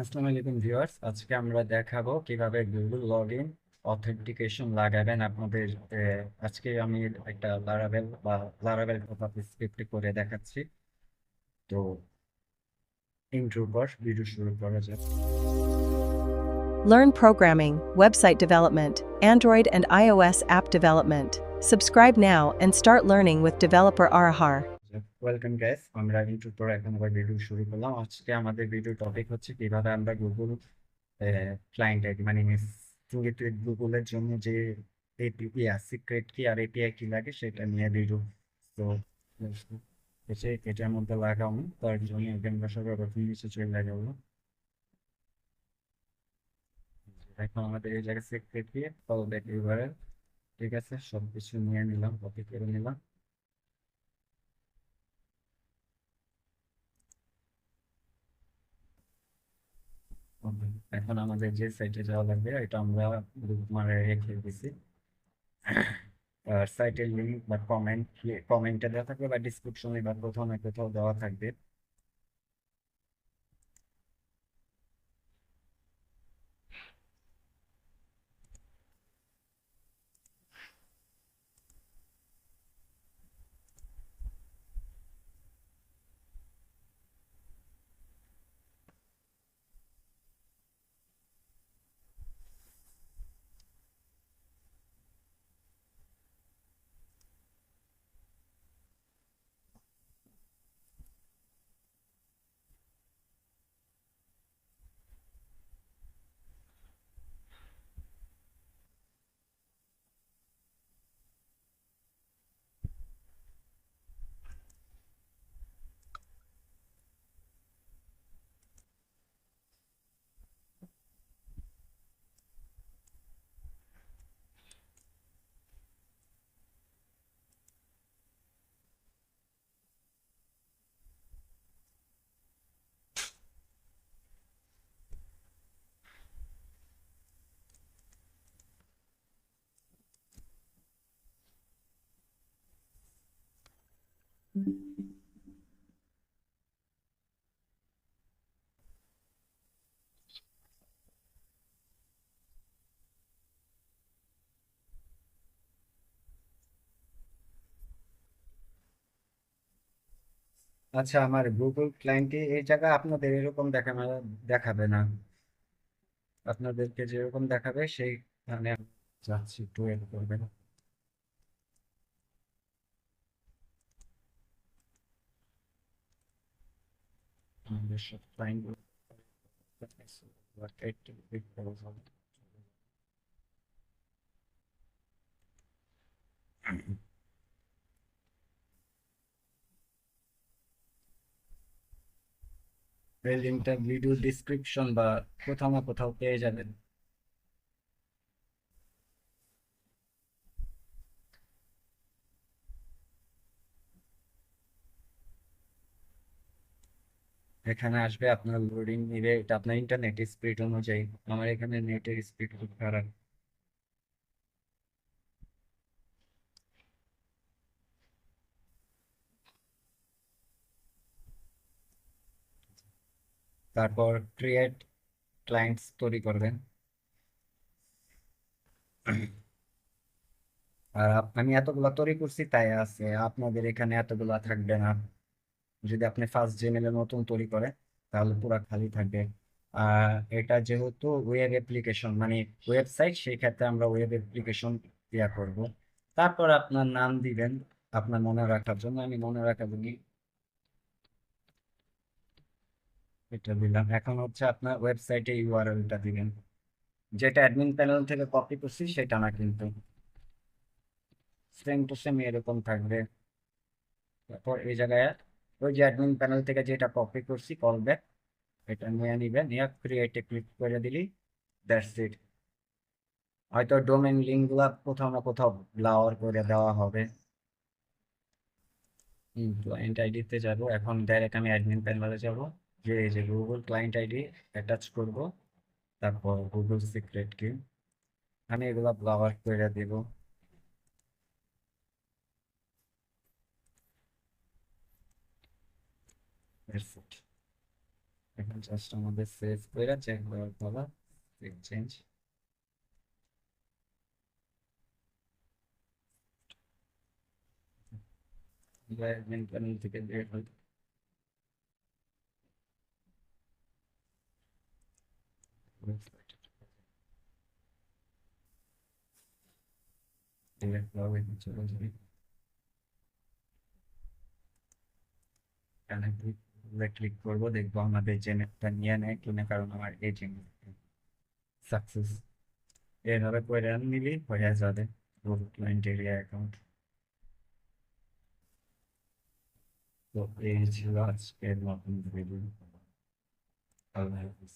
আসসালামু আলাইকুম ভিউয়ার্স, আজকে আমরা দেখাবো কিভাবে গুগল লগইন অথেন্টিকেশন লাগাবেন আপনাদের। আজকে আমি একটা লারাভেল পপআপ স্ক্রিপ্ট করে দেখাচ্ছি। তো ইন্ট্রোর পর ভিডিও শুরু করা যাক। Learn programming, website development, Android and iOS app development. Subscribe now and start learning with developer Arahar. Welcome guys, আমরা ইন্ট্রোর পর এখন আবার ভিডিও শুরু করলাম। আজকে আমাদের ভিডিও টপিক হচ্ছে কিভাবে আমরা গুগল ক্লায়েন্ট আইডি মানে গুগলের জন্য যে এপিআই সিক্রেট কি আর এপিআই কি লাগে সেটা নিয়ে ভিডিও। তো এটার মধ্যে লাগানো তার জন্য আমরা সর্বপ্রথম নিচে চলে লাগাবো। এখন আমাদের এই জায়গায় সিক্রেট দিয়ে কল ব্যাক ইউআরএল, ঠিক আছে, সবকিছু নিয়ে নিলাম, কপি করে নিলাম। এখন আমাদের যে সাইটে যাওয়া লাগবে এটা আমরা মানে রেখে দিছি। সাইটের লিঙ্ক বা কমেন্টে দেওয়া থাকবে বা ডিসক্রিপশনে বা প্রথমে কোথাও দেওয়া থাকবে। আচ্ছা, আমার গুগল ক্লায়েন্টে এই জায়গায় আপনাদের এরকম দেখাবে না। আপনাদেরকে যেরকম দেখাবে সেইখানে যাচ্ছি, একটু ওয়েট করবেন। আমাদের সব ক্লায়েন্ট এই লিঙ্কটা ভিডিও ডিসক্রিপশন বা কোথাও না কোথাও পেয়ে যাবেন। এখানে আসবে, আপনার লোডিং নিবে, এটা আপনার ইন্টারনেট স্পিড অনুযায়ী। আমার এখানে নেটের স্পিড খুব খারাপ। তারপর ক্রিয়েট ক্লায়েন্টস তৈরি করবেন। আর আমি এতগুলা তৈরি করছি তাই আছে, আপনাদের এখানে এতগুলা থাকবে না। যদি আপনি ফার্স্ট জিমেলে নতুন তৈরি করেন তাহলে পুরা খালি থাকবে। আর এটা যেহেতু ওয়েব অ্যাপ্লিকেশন মানে ওয়েবসাইট, সেই ক্ষেত্রে আমরা ওয়েব অ্যাপ্লিকেশন ইয়া করব। তারপর আপনার নাম দিবেন আপনার মনে রাখার জন্য। আমি মনে রাখার জন্য এটা দিলাম। এখন হচ্ছে আপনার ওয়েবসাইটে ইউআরএলটা দিবেন, যেটা অ্যাডমিন প্যানেল থেকে কপি করছি সেটা না কিন্তু, সেম টু সেম এরকম থাকবে। তারপর এই জায়গায় ওই যে অ্যাডমিন প্যানেল থেকে যেটা কপি করছি কল ব্যাক, এটা নিয়ে নিবেন, নিয়ে ক্রিয়েটে ক্লিক করে দিলি, দ্যাটস ইট। হয়তো ডোমেইন লিঙ্ক গুলা কোথাও না কোথাও ব্লাওয়ার করে দেওয়া হবে। ক্লায়েন্ট আইডিতে যাব, এখন ডাইরেক্ট আমি অ্যাডমিন প্যানেলে যাব, যে এই যে গুগল ক্লায়েন্ট আইডি অ্যাটাচ করব, তারপর গুগল সিক্রেট কি আমি এগুলা ব্লাওয়ার করে দেব। That's it. এখন জাস্ট আমাদের সেভ করে চেক করার পালা, চেঞ্জ মেন প্যানেল থেকে বের হই। ডিরেক্ট লগ ইন চলে যাই, এখানে ক্লিক করবো, দেখবো আমাদের যে নেটটা নিয়ে নেয় কিনা, কারণ আমার এই জিনিস সাকসেস এইভাবে করে নিবি হয়ে যাবে ক্লায়েন্ট এরিয়া অ্যাকাউন্ট। তো এই ছিল আজকের নতুন ভিডিও। আল্লাহ হাফিজ।